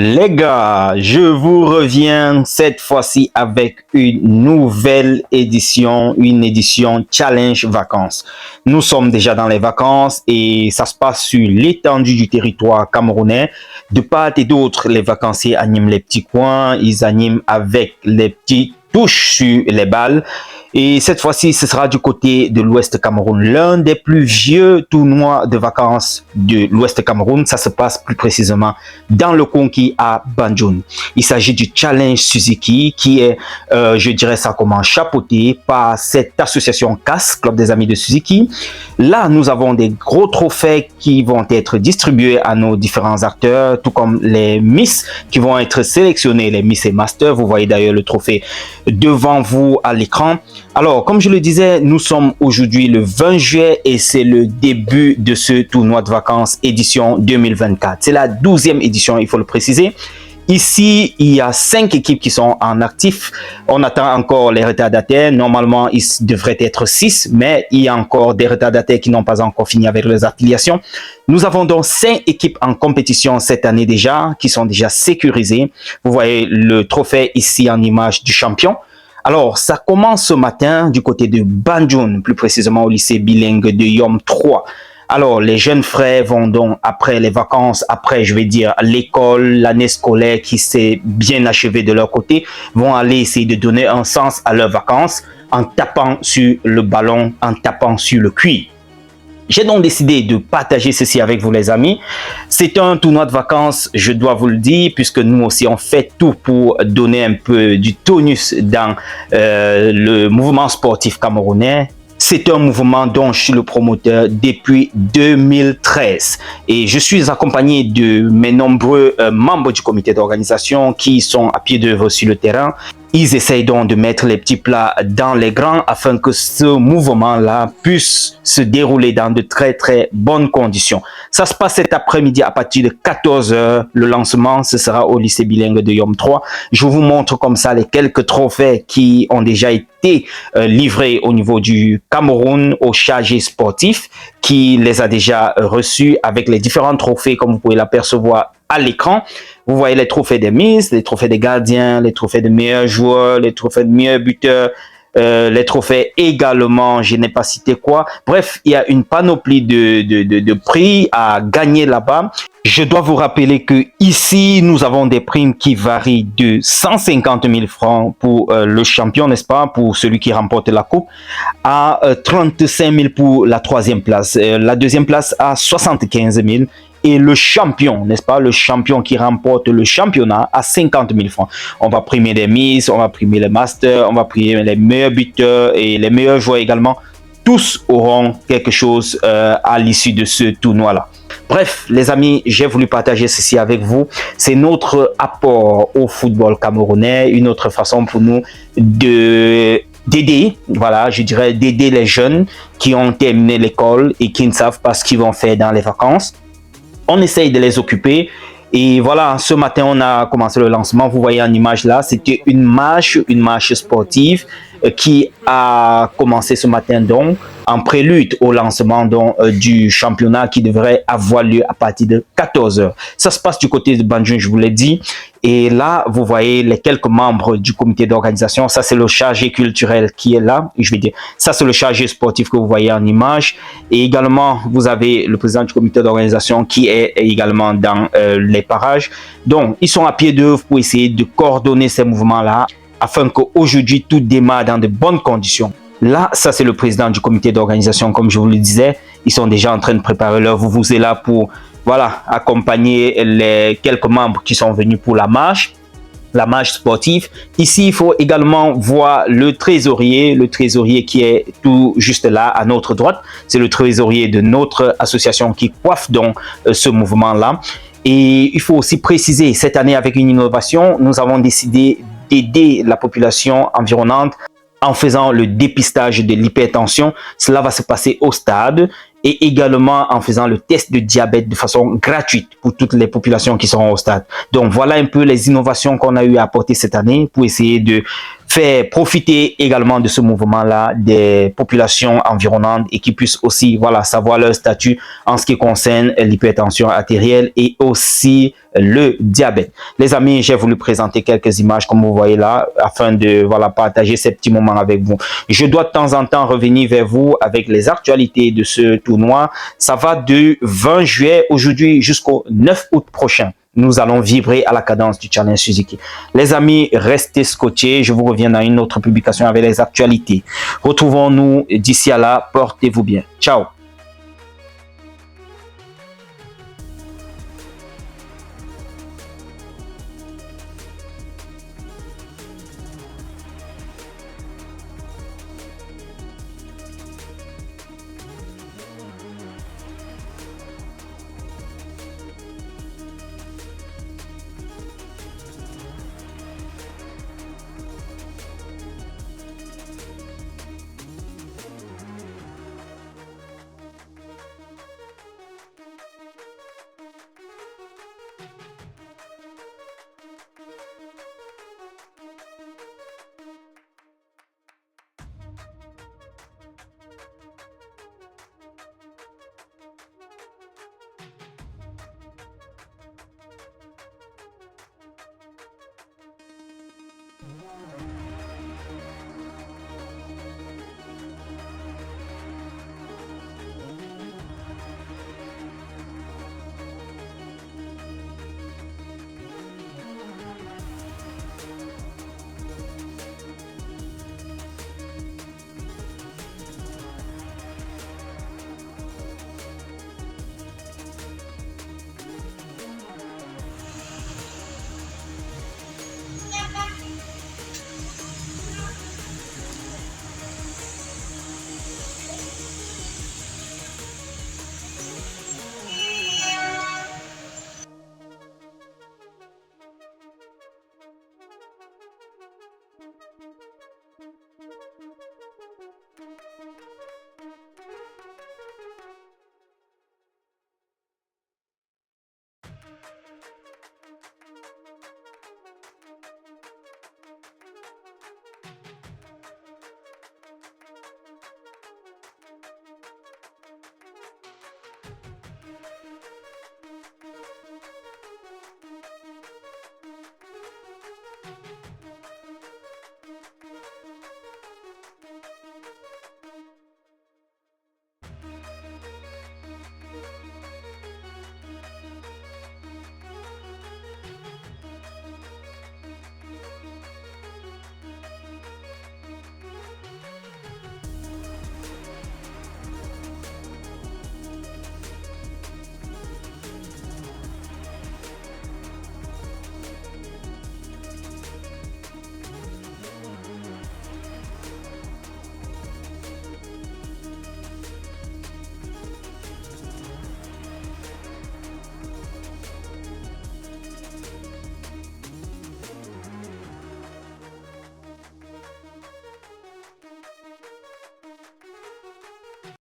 Les gars, je vous reviens cette fois-ci avec une nouvelle édition, une édition Challenge Vacances. Nous sommes déjà dans les vacances et ça se passe sur l'étendue du territoire camerounais. De part et d'autre, les vacanciers animent les petits coins, ils animent avec les petites touches sur les balles. Et cette fois-ci, ce sera du côté de l'Ouest Cameroun, l'un des plus vieux tournois de vacances de l'Ouest Cameroun. Ça se passe plus précisément dans le Konki à Banjul. Il s'agit du Challenge Suzuki qui est, je dirais ça comment, chapeauté par cette association CAS, Club des Amis de Suzuki. Là, nous avons des gros trophées qui vont être distribués à nos différents acteurs, tout comme les Miss qui vont être sélectionnés, les Miss et Masters. Vous voyez d'ailleurs le trophée devant vous à l'écran. Alors, comme je le disais, nous sommes aujourd'hui le 20 juillet et c'est le début de ce tournoi de vacances édition 2024. C'est la 12e édition, il faut le préciser. Ici, il y a 5 équipes qui sont en actif. On attend encore les retardataires. Normalement, ils devraient être 6, mais il y a encore des retardataires qui n'ont pas encore fini avec leurs affiliations. Nous avons donc 5 équipes en compétition cette année déjà, qui sont déjà sécurisées. Vous voyez le trophée ici en image du champion. Alors, ça commence ce matin du côté de Banjul, plus précisément au lycée bilingue de Yom 3. Alors, les jeunes frères vont donc, après les vacances, après, je vais dire, l'école, l'année scolaire qui s'est bien achevée de leur côté, vont aller essayer de donner un sens à leurs vacances en tapant sur le ballon, en tapant sur le cuir. J'ai donc décidé de partager ceci avec vous les amis. C'est un tournoi de vacances, je dois vous le dire, puisque nous aussi on fait tout pour donner un peu du tonus dans le mouvement sportif camerounais. C'est un mouvement dont je suis le promoteur depuis 2013 et je suis accompagné de mes nombreux membres du comité d'organisation qui sont à pied d'œuvre sur le terrain. Ils essayent donc de mettre les petits plats dans les grands afin que ce mouvement-là puisse se dérouler dans de très bonnes conditions. Ça se passe cet après-midi à partir de 14 h. Le lancement, ce sera au lycée bilingue de Yom 3. Je vous montre comme ça les quelques trophées qui ont déjà été livrés au niveau du Cameroun au chargé sportif qui les a déjà reçus avec les différents trophées comme vous pouvez l'apercevoir à l'écran. Vous voyez les trophées des Miss, les trophées des gardiens, les trophées de meilleurs joueurs, les trophées de meilleurs buteurs, les trophées également, je n'ai pas cité quoi. Bref, il y a une panoplie de prix à gagner là-bas. Je dois vous rappeler que ici, nous avons des primes qui varient de 150 000 francs pour le champion, n'est-ce pas, pour celui qui remporte la coupe, à 35 000 pour la 3e place. La 2e place à 75 000. Et le champion, n'est-ce pas, le champion qui remporte le championnat à 50 000 francs. On va primer les Miss, on va primer les Masters, on va primer les meilleurs buteurs et les meilleurs joueurs également. Tous auront quelque chose à l'issue de ce tournoi-là. Bref, les amis, j'ai voulu partager ceci avec vous. C'est notre apport au football camerounais, une autre façon pour nous d'aider, voilà, je dirais d'aider les jeunes qui ont terminé l'école et qui ne savent pas ce qu'ils vont faire dans les vacances. On essaye de les occuper et voilà, ce matin on a commencé le lancement. Vous voyez en image là, c'était une marche sportive qui a commencé ce matin donc en prélude au lancement donc, du championnat qui devrait avoir lieu à partir de 14 h. Ça se passe du côté de Banjul, je vous l'ai dit. Et là, vous voyez les quelques membres du comité d'organisation. Ça, c'est le chargé culturel qui est là. Je vais dire, ça, c'est le chargé sportif que vous voyez en image. Et également, vous avez le président du comité d'organisation qui est également dans les parages. Donc, ils sont à pied d'œuvre pour essayer de coordonner ces mouvements-là afin qu'aujourd'hui, tout démarre dans de bonnes conditions. Là, ça, c'est le président du comité d'organisation, comme je vous le disais. Ils sont déjà en train de préparer leur vuvuzela pour, voilà, accompagner les quelques membres qui sont venus pour la marche sportive. Ici, il faut également voir le trésorier qui est tout juste là, à notre droite. C'est le trésorier de notre association qui coiffe donc ce mouvement-là. Et il faut aussi préciser, cette année, avec une innovation, nous avons décidé d'aider la population environnante en faisant le dépistage de l'hypertension. Cela va se passer au stade et également en faisant le test de diabète de façon gratuite pour toutes les populations qui seront au stade. Donc voilà un peu les innovations qu'on a eu à apporter cette année pour essayer de faire profiter également de ce mouvement-là des populations environnantes et qui puissent aussi voilà, savoir leur statut en ce qui concerne l'hypertension artérielle et aussi le diabète. Les amis, j'ai voulu présenter quelques images comme vous voyez là afin de voilà, partager ces petits moments avec vous. Je dois de temps en temps revenir vers vous avec les actualités de ce tournoi. Ça va du 20 juillet aujourd'hui jusqu'au 9 août prochain. Nous allons vibrer à la cadence du Challenge Suzuki. Les amis, restez scotchés. Je vous reviens dans une autre publication avec les actualités. Retrouvons-nous d'ici à là. Portez-vous bien. Ciao.